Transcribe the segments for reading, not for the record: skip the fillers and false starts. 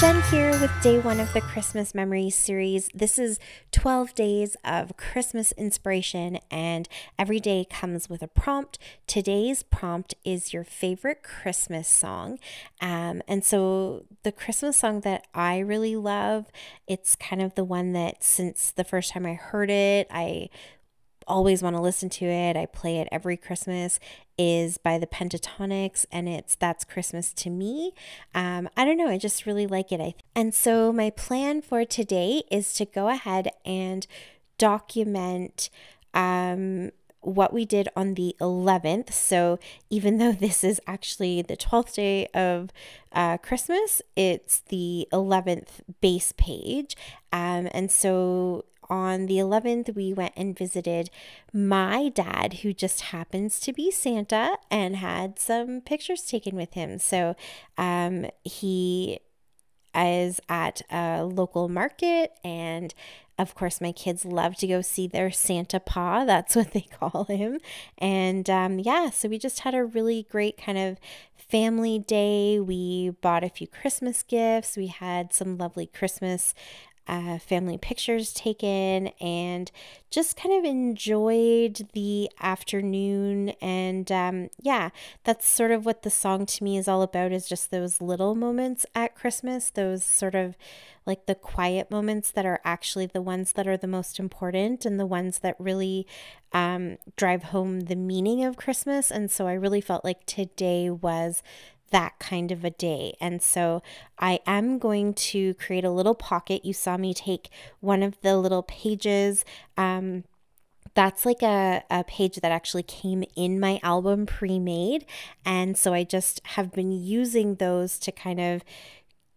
Jen here with day 1 of the Christmas Memories series. This is 12 days of Christmas inspiration, and every day comes with a prompt. Today's prompt is your favorite Christmas song. And so the Christmas song that I really love, it's kind of the one that since the first time I heard it, I always want to listen to it. I play it every Christmas, is by the Pentatonics, and it's That's Christmas to Me. I don't know, I just really like it. And so my plan for today is to go ahead and document what we did on the 11th. So even though this is actually the 12th day of Christmas, it's the 11th base page. And so on the 11th, we went and visited my dad, who just happens to be Santa, and had some pictures taken with him. So he is at a local market, and of course my kids love to go see their Santa Pa. That's what they call him. And so we just had a really great kind of family day. We bought a few Christmas gifts. We had some lovely Christmas family pictures taken, and just kind of enjoyed the afternoon. And that's sort of what the song to me is all about, is just those little moments at Christmas, those sort of like the quiet moments that are actually the ones that are the most important, and the ones that really drive home the meaning of Christmas. And so I really felt like today was that kind of a day. And so I am going to create a little pocket. You saw me take one of the little pages. That's like a page that actually came in my album pre-made. And so I just have been using those to kind of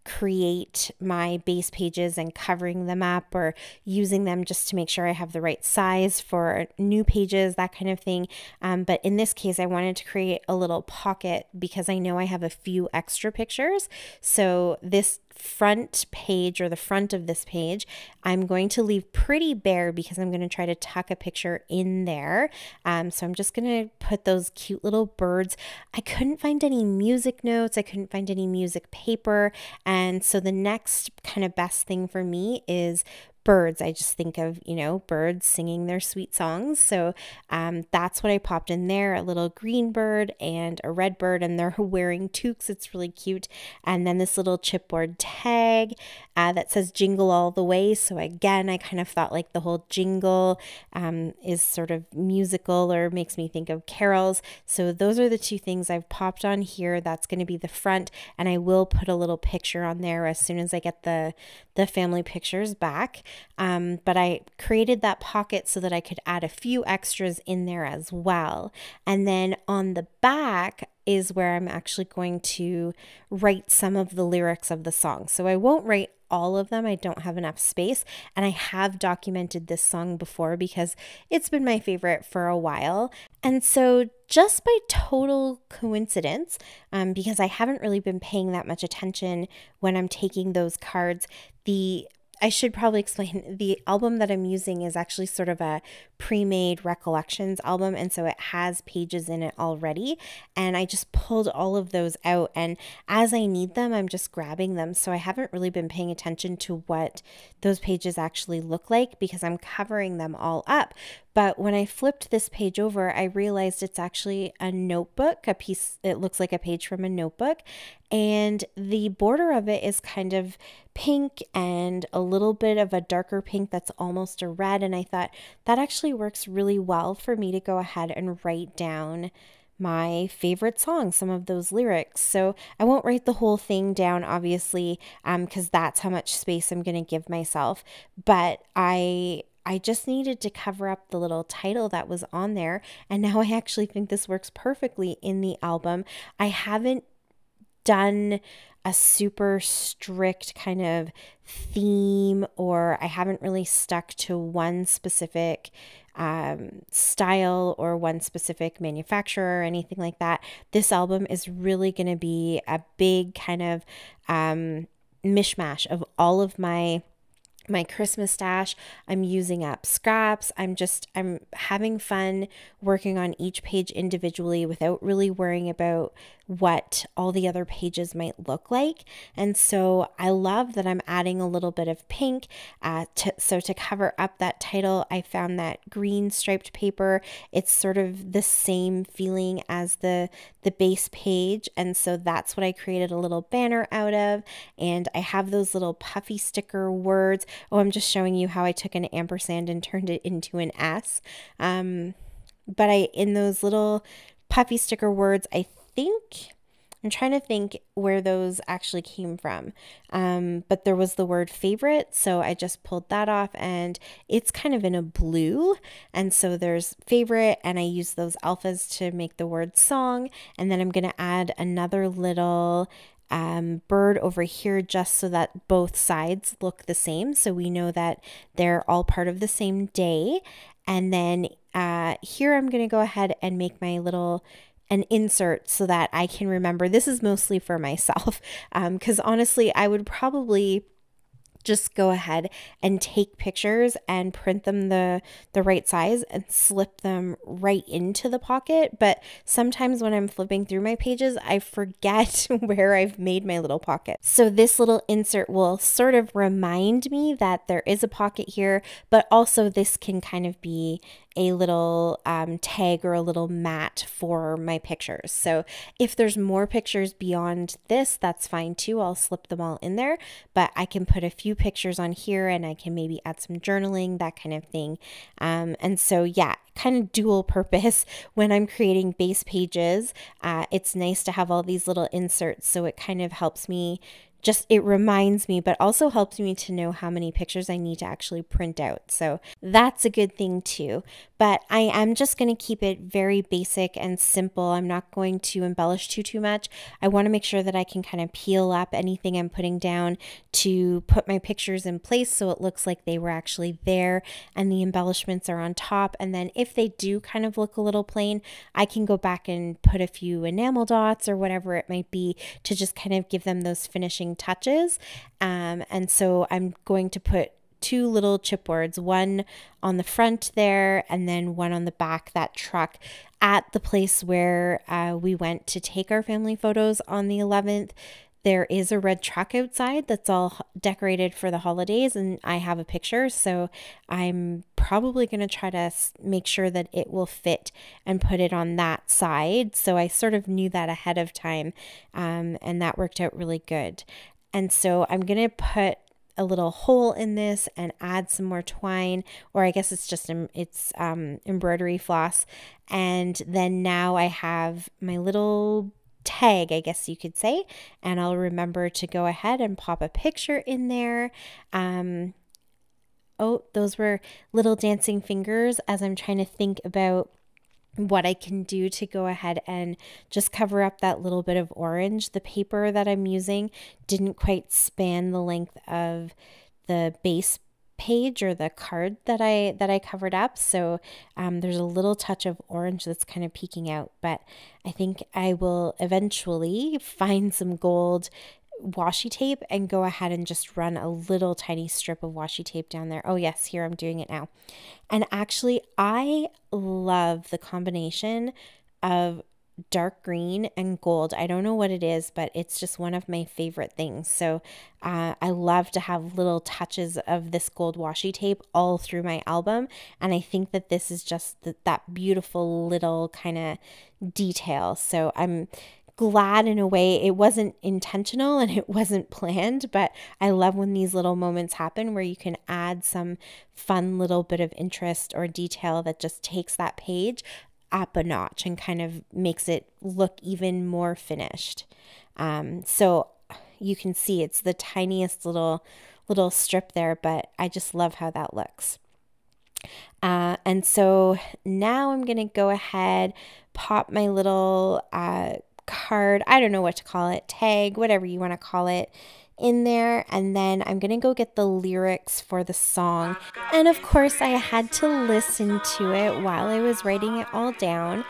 create my base pages and covering them up, or using them just to make sure I have the right size for new pages, that kind of thing. But in this case, I wanted to create a little pocket because I know I have a few extra pictures. So this front page, or the front of this page, I'm going to leave pretty bare because I'm going to try to tuck a picture in there. So I'm just going to put those cute little birds. I couldn't find any music notes. I couldn't find any music paper. And so the next kind of best thing for me is birds. I just think of, birds singing their sweet songs. So that's what I popped in there, a little green bird and a red bird, and they're wearing toques. It's really cute. And then this little chipboard tag that says Jingle All the Way. So again, I kind of thought like the whole jingle is sort of musical, or makes me think of carols. So those are the two things I've popped on here. That's going to be the front, and I will put a little picture on there as soon as I get the family pictures back. But I created that pocket so that I could add a few extras in there as well. And then on the back is where I'm actually going to write some of the lyrics of the song. So I won't write all of them. I don't have enough space. And I have documented this song before because it's been my favorite for a while. And so just by total coincidence, because I haven't really been paying that much attention when I'm taking those cards, I should probably explain, the album that I'm using is actually sort of a pre-made recollections album, and so it has pages in it already, and I just pulled all of those out, and as I need them, I'm just grabbing them. So I haven't really been paying attention to what those pages actually look like because I'm covering them all up. But when I flipped this page over, I realized it's actually a notebook, it looks like a page from a notebook, and the border of it is kind of pink and a little bit of a darker pink that's almost a red. And I thought that actually works really well for me to go ahead and write down my favorite song, some of those lyrics. So I won't write the whole thing down, obviously, because that's how much space I'm going to give myself. But I just needed to cover up the little title that was on there. And now I actually think this works perfectly in the album. I haven't done a super strict kind of theme, or I haven't really stuck to one specific style or one specific manufacturer or anything like that. This album is really going to be a big kind of mishmash of all of my my Christmas stash. I'm using up scraps. I'm having fun working on each page individually without really worrying about what all the other pages might look like. And so I love that I'm adding a little bit of pink. So to cover up that title, I found that green striped paper. It's sort of the same feeling as the base page. And so that's what I created a little banner out of. And I have those little puffy sticker words. Oh, I'm just showing you how I took an ampersand and turned it into an S. But in those little puffy sticker words, I'm trying to think where those actually came from. But there was the word favorite. So I just pulled that off, and it's kind of in a blue. And so there's favorite, and I use those alphas to make the word song. And then I'm going to add another little bird over here just so that both sides look the same. So we know that they're all part of the same day. And then here I'm going to go ahead and make my an insert so that I can remember. This is mostly for myself because honestly, I would probably just go ahead and take pictures and print them the right size and slip them right into the pocket. But sometimes when I'm flipping through my pages, I forget where I've made my little pocket. So this little insert will sort of remind me that there is a pocket here, but also this can kind of be a little tag or a little mat for my pictures. So if there's more pictures beyond this, that's fine too. I'll slip them all in there, but I can put a few pictures on here and I can maybe add some journaling, that kind of thing. And so yeah, kind of dual purpose when I'm creating base pages. It's nice to have all these little inserts, so it kind of helps me. It reminds me, but also helps me to know how many pictures I need to actually print out. So that's a good thing too. But I am just going to keep it very basic and simple. I'm not going to embellish too much. I want to make sure that I can kind of peel up anything I'm putting down to put my pictures in place so it looks like they were actually there and the embellishments are on top. And then if they do kind of look a little plain, I can go back and put a few enamel dots or whatever it might be to just kind of give them those finishing touches. And so I'm going to put 2 little chipboards, one on the front there and then one on the back, that truck at the place where we went to take our family photos on the 11th. There is a red truck outside that's all decorated for the holidays, and I have a picture, so I'm probably going to try to make sure that it will fit and put it on that side. So I sort of knew that ahead of time, and that worked out really good. And so I'm going to put a little hole in this and add some more twine, or I guess it's just embroidery floss. And then now I have my little tag, I guess you could say, and I'll remember to go ahead and pop a picture in there. Oh, those were little dancing fingers as I'm trying to think about what I can do to go ahead and just cover up that little bit of orange. The paper that I'm using didn't quite span the length of the base page or the card that I covered up, so there's a little touch of orange that's kind of peeking out, but I think I will eventually find some gold washi tape and go ahead and just run a little tiny strip of washi tape down there. Oh yes, here I'm doing it now. And actually I love the combination of dark green and gold. I don't know what it is, but it's just one of my favorite things. So I love to have little touches of this gold washi tape all through my album, and I think that this is just that beautiful little kind of detail. So I'm glad in a way it wasn't intentional and it wasn't planned, but I love when these little moments happen where you can add some fun little bit of interest or detail that just takes that page up a notch and kind of makes it look even more finished. So you can see it's the tiniest little strip there, but I just love how that looks. And so now I'm going to go ahead, pop my little card, I don't know what to call it, tag, whatever you want to call it, in there, and then I'm gonna go get the lyrics for the song. And of course I had to listen to it while I was writing it all down.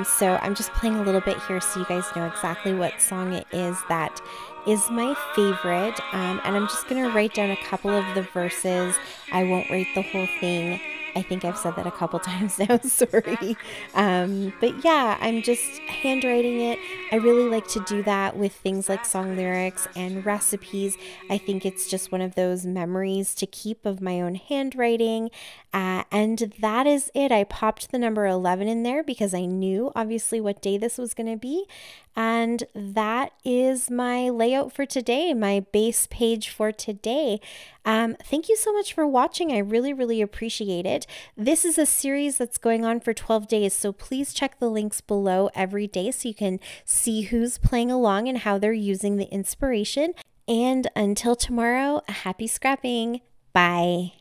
So I'm just playing a little bit here so you guys know exactly what song it is that is my favorite. And I'm just gonna write down a couple of the verses. I won't write the whole thing. I think I've said that a couple times now, sorry. But yeah, I'm just handwriting it. I really like to do that with things like song lyrics and recipes. I think it's just one of those memories to keep of my own handwriting. And that is it. I popped the number 11 in there because I knew obviously what day this was going to be. And that is my layout for today, my base page for today. Thank you so much for watching. I really, really appreciate it. This is a series that's going on for 12 days, so please check the links below every day so you can see who's playing along and how they're using the inspiration. And until tomorrow, happy scrapping. Bye.